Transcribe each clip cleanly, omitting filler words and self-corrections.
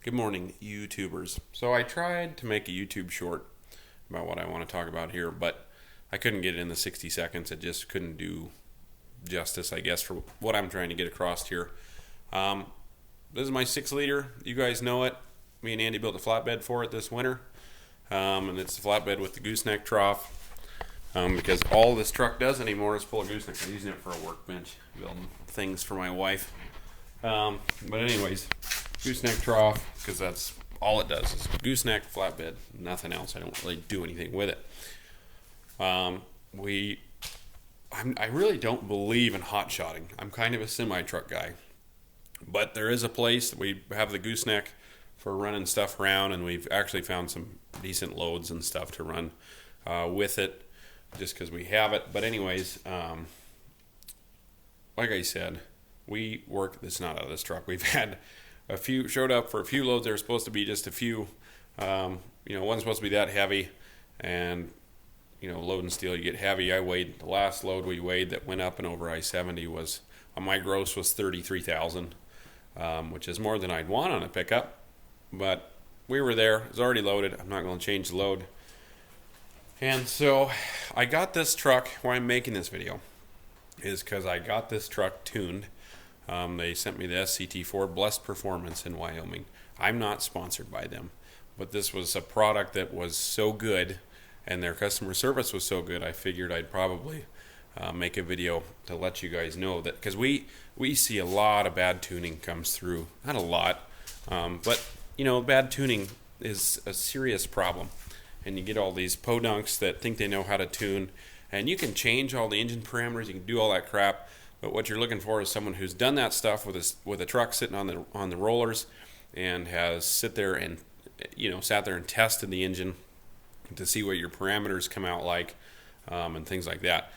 Good morning, YouTubers. So I tried to make a YouTube short about what I want to talk about here, but I couldn't get it in the 60 seconds. It just couldn't do justice, I guess, for what I'm trying to get across here. This is my 6-liter. You guys know it. Me and Andy built a flatbed for it this winter, and it's a flatbed with the gooseneck trough. Because all this truck does anymore is pull a gooseneck. I'm using it for a workbench, building things for my wife. But anyways, gooseneck trough, because that's all it does is gooseneck, flatbed, nothing else. I don't really do anything with it. I really don't believe in hot shotting. I'm kind of a semi-truck guy. But there is a place that we have the gooseneck for running stuff around, and we've actually found some decent loads and stuff to run with it, just because we have it. But anyways, like I said, we work this not out of this truck. We've had a few showed up for a few loads. They were supposed to be just a few. Wasn't supposed to be that heavy, and load and steel, you get heavy. I weighed the last load we weighed that went up and over I-70 was on my gross was 33,000, which is more than I'd want on a pickup. But we were there. It was already loaded. I'm not going to change the load. And so I got this truck. Why I'm making this video is because I got this truck tuned. They sent me the SCT4 Blessed Performance in Wyoming. I'm not sponsored by them, but this was a product that was so good and their customer service was so good, I figured I'd probably make a video to let you guys know that, because we see a lot of bad tuning comes through. Not a lot, but bad tuning is a serious problem. And you get all these podunks that think they know how to tune, and you can change all the engine parameters, you can do all that crap, but what you're looking for is someone who's done that stuff with a truck sitting on the rollers and has sat there and tested the engine to see what your parameters come out like, and things like that.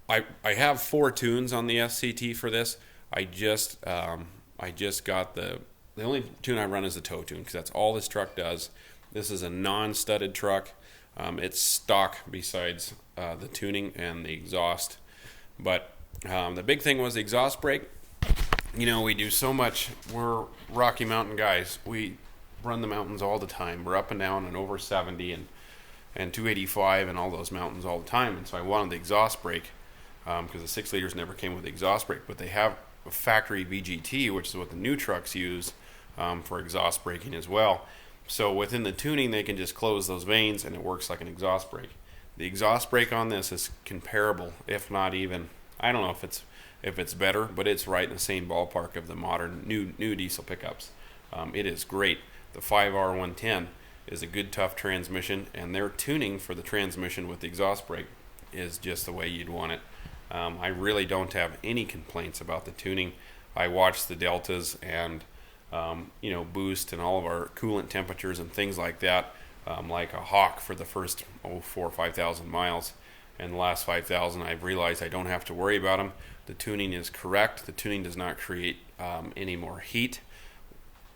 I have 4 tunes on the SCT for this. I just got the only tune I run is the tow tune, because that's all this truck does. This is a non-studded truck. It's stock besides the tuning and the exhaust. But the big thing was the exhaust brake. We do so much. We're Rocky Mountain guys. We run the mountains all the time. We're up and down and over 70 and 285 and all those mountains all the time. And so I wanted the exhaust brake, because the 6-liters never came with the exhaust brake. But they have a factory VGT, which is what the new trucks use for exhaust braking as well. So within the tuning, they can just close those vanes, and it works like an exhaust brake. The exhaust brake on this is comparable, if not even. I don't know if it's better, but it's right in the same ballpark of the modern new diesel pickups. It is great. The 5R110 is a good, tough transmission, and their tuning for the transmission with the exhaust brake is just the way you'd want it. I really don't have any complaints about the tuning. I watched the deltas and boost and all of our coolant temperatures and things like that, like a hawk for the first 4,000 or 5,000 miles. And the last 5,000, I've realized I don't have to worry about them. The tuning is correct. The tuning does not create any more heat.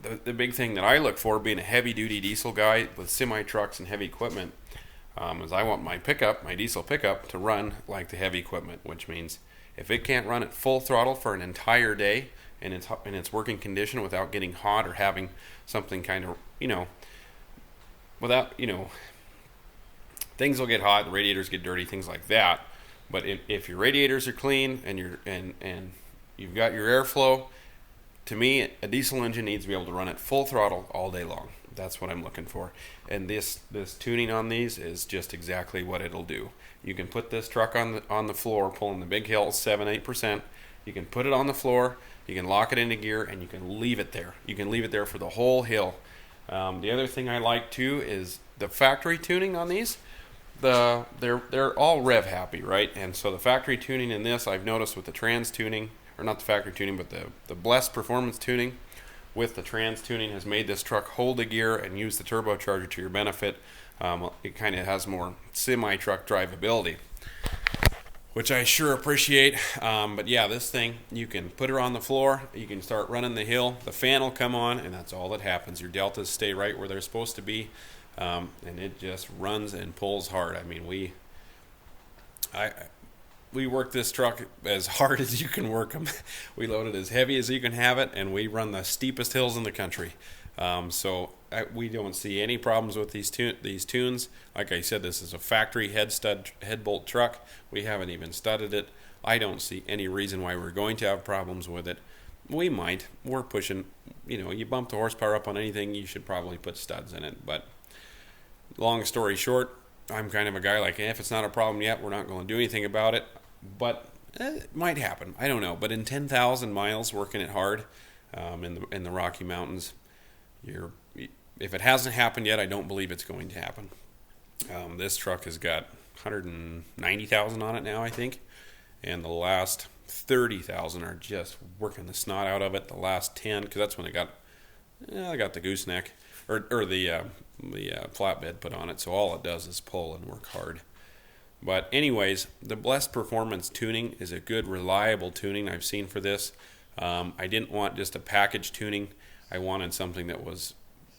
The big thing that I look for, being a heavy-duty diesel guy with semi-trucks and heavy equipment, is I want my diesel pickup, to run like the heavy equipment, which means if it can't run at full throttle for an entire day in its working condition without getting hot or having something kind of, things will get hot, the radiators get dirty, things like that. But if your radiators are clean and you've got your airflow, to me, a diesel engine needs to be able to run at full throttle all day long. That's what I'm looking for. And this tuning on these is just exactly what it'll do. You can put this truck on the floor, pulling the big hills, 7-8%. You can put it on the floor, you can lock it into gear, and you can leave it there. You can leave it there for the whole hill. The other thing I like too is the factory tuning on these. They're all rev happy, right? And so the factory tuning in this, I've noticed with the trans tuning, or not the factory tuning, but the Blessed Performance tuning with the trans tuning has made this truck hold the gear and use the turbocharger to your benefit. It kind of has more semi-truck drivability, which I sure appreciate. But yeah, this thing, you can put her on the floor, you can start running the hill, the fan will come on, and that's all that happens. Your deltas stay right where they're supposed to be, and it just runs and pulls hard. I mean, we work this truck as hard as you can work them. We load it as heavy as you can have it, and we run the steepest hills in the country. We don't see any problems with these tunes. Like I said, this is a factory head bolt truck. We haven't even studded it. I don't see any reason why we're going to have problems with it. We might. We're pushing, you bump the horsepower up on anything, you should probably put studs in it. But long story short, I'm kind of a guy like, if it's not a problem yet, we're not going to do anything about it. But it might happen. I don't know. But in 10,000 miles working it hard in the Rocky Mountains, if it hasn't happened yet, I don't believe it's going to happen. This truck has got 190,000 on it now, I think. And the last 30,000 are just working the snot out of it. The last 10, because that's when I got the gooseneck or the flatbed put on it. So all it does is pull and work hard. But anyways, the Blessed Performance tuning is a good, reliable tuning I've seen for this. I didn't want just a package tuning. I wanted something that was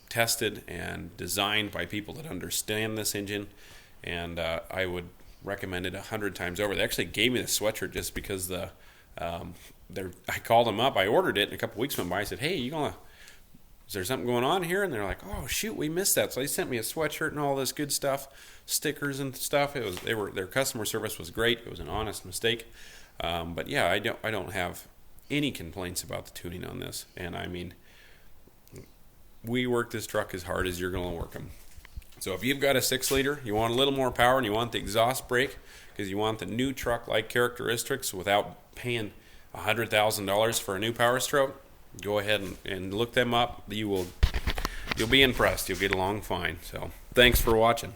tested and designed by people that understand this engine, and I would recommend it 100 times over. They actually gave me the sweatshirt just because I called them up. I ordered it, and a couple weeks went by. I said, "Hey, is there something going on here?" And they're like, "Oh shoot, we missed that." So they sent me a sweatshirt and all this good stuff, stickers and stuff. Their customer service was great. It was an honest mistake, but yeah, I don't have any complaints about the tuning on this. And I mean, we work this truck as hard as you're going to work them. So if you've got a 6-liter, you want a little more power, and you want the exhaust brake because you want the new truck-like characteristics without paying $100,000 for a new Power Stroke, go ahead and look them up. You'll be impressed. You'll get along fine. So thanks for watching.